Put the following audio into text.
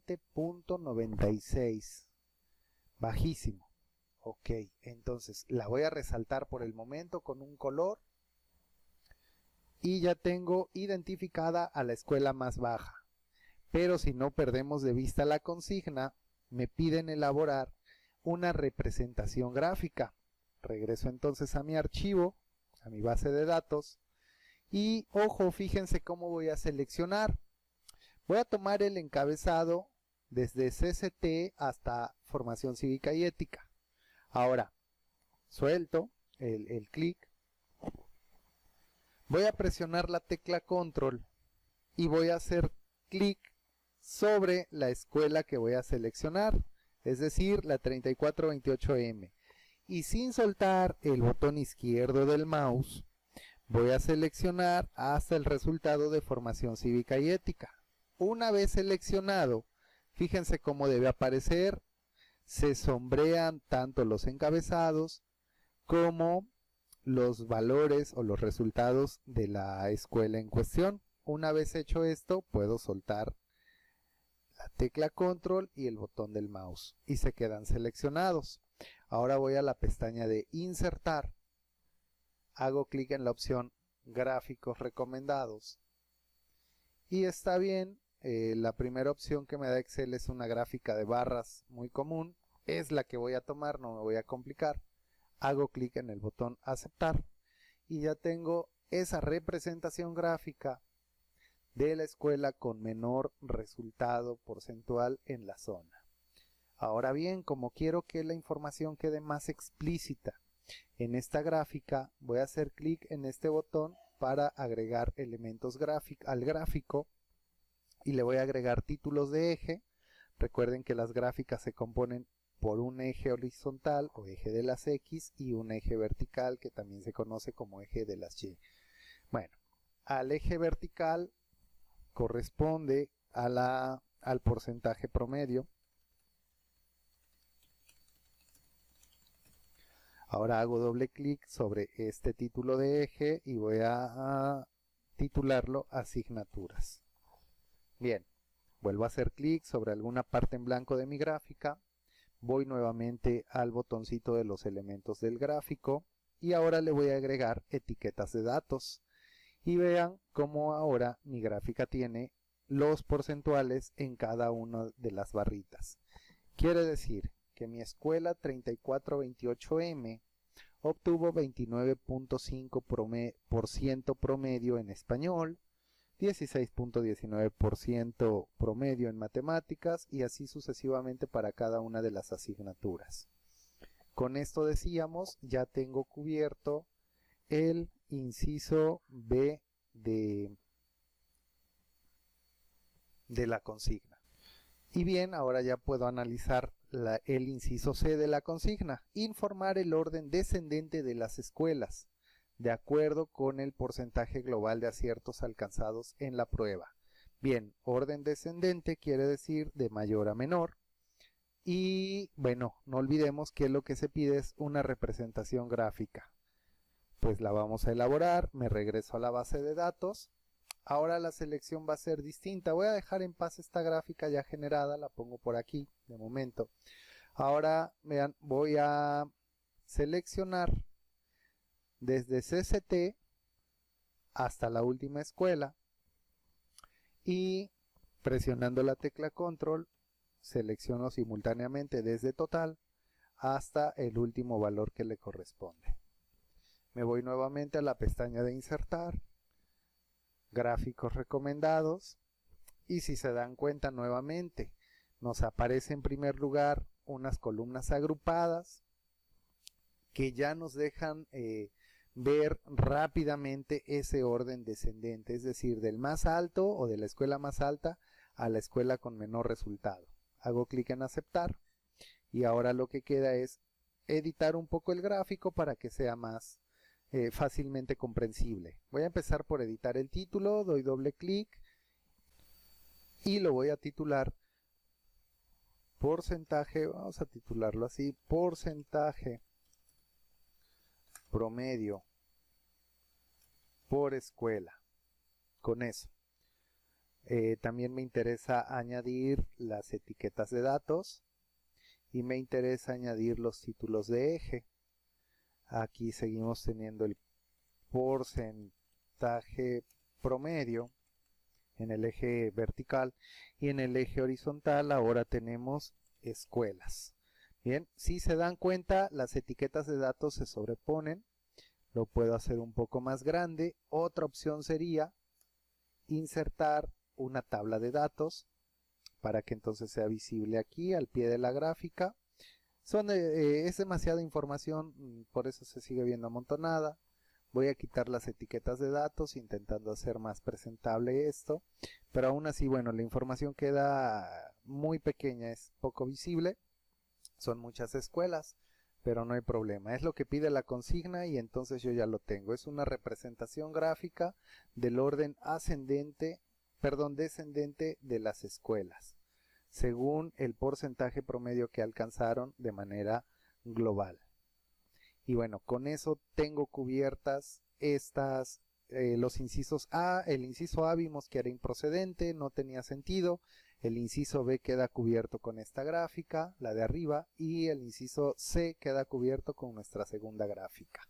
20.96, bajísimo. Ok, entonces la voy a resaltar por el momento con un color y ya tengo identificada a la escuela más baja. Pero si no perdemos de vista la consigna, me piden elaborar una representación gráfica. Regreso entonces a mi archivo, a mi base de datos, y ojo, fíjense cómo voy a seleccionar. Voy a tomar el encabezado desde CCT hasta Formación Cívica y Ética. Ahora, suelto el clic, voy a presionar la tecla Control y voy a hacer clic sobre la escuela que voy a seleccionar, es decir, la 3428M. Y sin soltar el botón izquierdo del mouse, voy a seleccionar hasta el resultado de Formación Cívica y Ética. Una vez seleccionado, fíjense cómo debe aparecer. Se sombrean tanto los encabezados como los valores o los resultados de la escuela en cuestión. Una vez hecho esto, puedo soltar la tecla Control y el botón del mouse y se quedan seleccionados. Ahora voy a la pestaña de Insertar, hago clic en la opción Gráficos recomendados y está bien. La primera opción que me da Excel es una gráfica de barras muy común, es la que voy a tomar, no me voy a complicar. Hago clic en el botón Aceptar y ya tengo esa representación gráfica de la escuela con menor resultado porcentual en la zona. Ahora bien, como quiero que la información quede más explícita en esta gráfica, voy a hacer clic en este botón para agregar elementos al gráfico y le voy a agregar títulos de eje. Recuerden que las gráficas se componen por un eje horizontal o eje de las X y un eje vertical que también se conoce como eje de las Y. Bueno, al eje vertical corresponde al porcentaje promedio. Ahora hago doble clic sobre este título de eje y voy a titularlo Asignaturas. Bien, vuelvo a hacer clic sobre alguna parte en blanco de mi gráfica, voy nuevamente al botoncito de los elementos del gráfico y ahora le voy a agregar etiquetas de datos. Y vean cómo ahora mi gráfica tiene los porcentuales en cada una de las barritas. Quiere decir que mi escuela 3428M obtuvo 29.5% promedio en español, 16.19% promedio en matemáticas y así sucesivamente para cada una de las asignaturas. Con esto decíamos, ya tengo cubierto el inciso B de la consigna. Y bien, ahora ya puedo analizar el inciso C de la consigna. Informar el orden descendente de las escuelas, de acuerdo con el porcentaje global de aciertos alcanzados en la prueba. Bien, orden descendente quiere decir de mayor a menor. Y bueno, no olvidemos que lo que se pide es una representación gráfica. Pues la vamos a elaborar, me regreso a la base de datos. Ahora la selección va a ser distinta. Voy a dejar en paz esta gráfica ya generada, la pongo por aquí de momento. Ahora vean, voy a seleccionar desde CCT hasta la última escuela y presionando la tecla Control selecciono simultáneamente desde total hasta el último valor que le corresponde. Me voy nuevamente a la pestaña de Insertar, Gráficos recomendados y si se dan cuenta nuevamente nos aparece en primer lugar unas columnas agrupadas que ya nos dejan ver rápidamente ese orden descendente, es decir, del más alto o de la escuela más alta a la escuela con menor resultado. Hago clic en aceptar y ahora lo que queda es editar un poco el gráfico para que sea más fácilmente comprensible. Voy a empezar por editar el título, doy doble clic y lo voy a titular porcentaje, vamos a titularlo así, porcentaje promedio por escuela. Con eso. También me interesa añadir las etiquetas de datos y me interesa añadir los títulos de eje. Aquí seguimos teniendo el porcentaje promedio en el eje vertical y en el eje horizontal ahora tenemos escuelas. Bien, si se dan cuenta, las etiquetas de datos se sobreponen. Lo puedo hacer un poco más grande. Otra opción sería insertar una tabla de datos para que entonces sea visible aquí al pie de la gráfica. Es demasiada información, por eso se sigue viendo amontonada. Voy a quitar las etiquetas de datos intentando hacer más presentable esto, pero aún así, bueno, la información queda muy pequeña, es poco visible. Son muchas escuelas, pero no hay problema. Es lo que pide la consigna y entonces yo ya lo tengo. Es una representación gráfica del orden descendente de las escuelas, según el porcentaje promedio que alcanzaron de manera global. Y bueno, con eso tengo cubiertas los incisos A. El inciso A vimos que era improcedente, no tenía sentido. El inciso B queda cubierto con esta gráfica, la de arriba, y el inciso C queda cubierto con nuestra segunda gráfica.